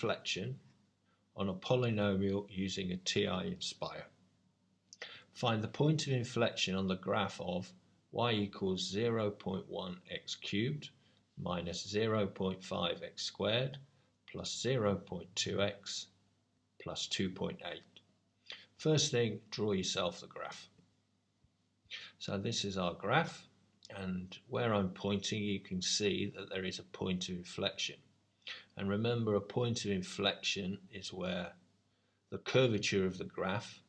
inflection on a polynomial using a Ti-Nspire. Find the point of inflection on the graph of y equals 0.1 x cubed minus 0.5 x squared plus 0.2 x plus 2.8. First thing, draw yourself the graph. So this is our graph, and where I'm pointing you can see that there is a point of inflection. And remember, a point of inflection is where the curvature of the graph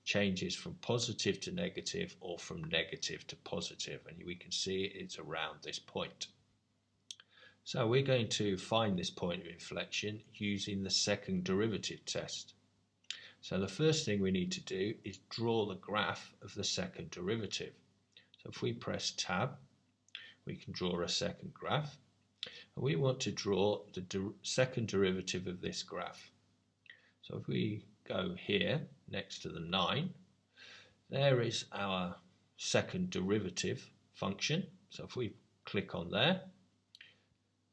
changes from positive to negative or from negative to positive, and we can see it's around this point. So we're going to find this point of inflection using the second derivative test. So the first thing we need to do is draw the graph of the second derivative. So if we press tab, we can draw a second graph. And we want to draw the second derivative of this graph. So if we go here next to the 9, there is our second derivative function. So if we click on there,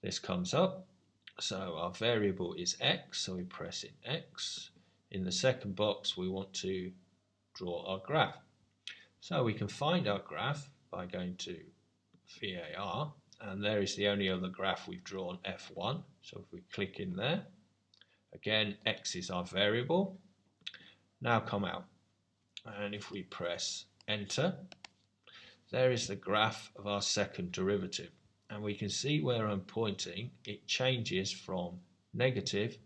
this comes up. So our variable is x, so we press in x. In the second box we want to draw our graph. So we can find our graph by going to VAR, and there is the only other graph we've drawn, F1. So if we click in there, again x is our variable. Now come out, and if we press enter, there is the graph of our second derivative, and we can see where I'm pointing it changes from negative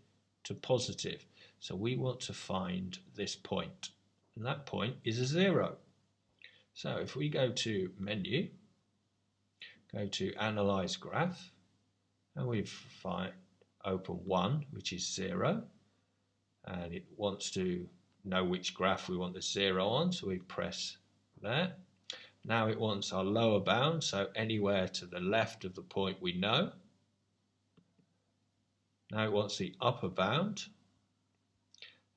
to positive. So we want to find this point, and that point is a 0. So if we go to menu, go to analyze graph, and we open 1, which is 0, and it wants to know which graph we want the 0 on, so we press there. Now it wants our lower bound, so anywhere to the left of the point we know. Now it wants the upper bound,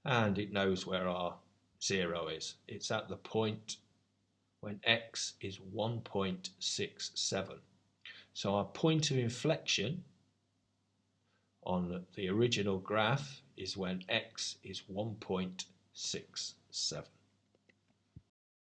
and it knows where our 0 is. It's at the point when x is 1.67. So our point of inflection on the original graph is when x is 1.67.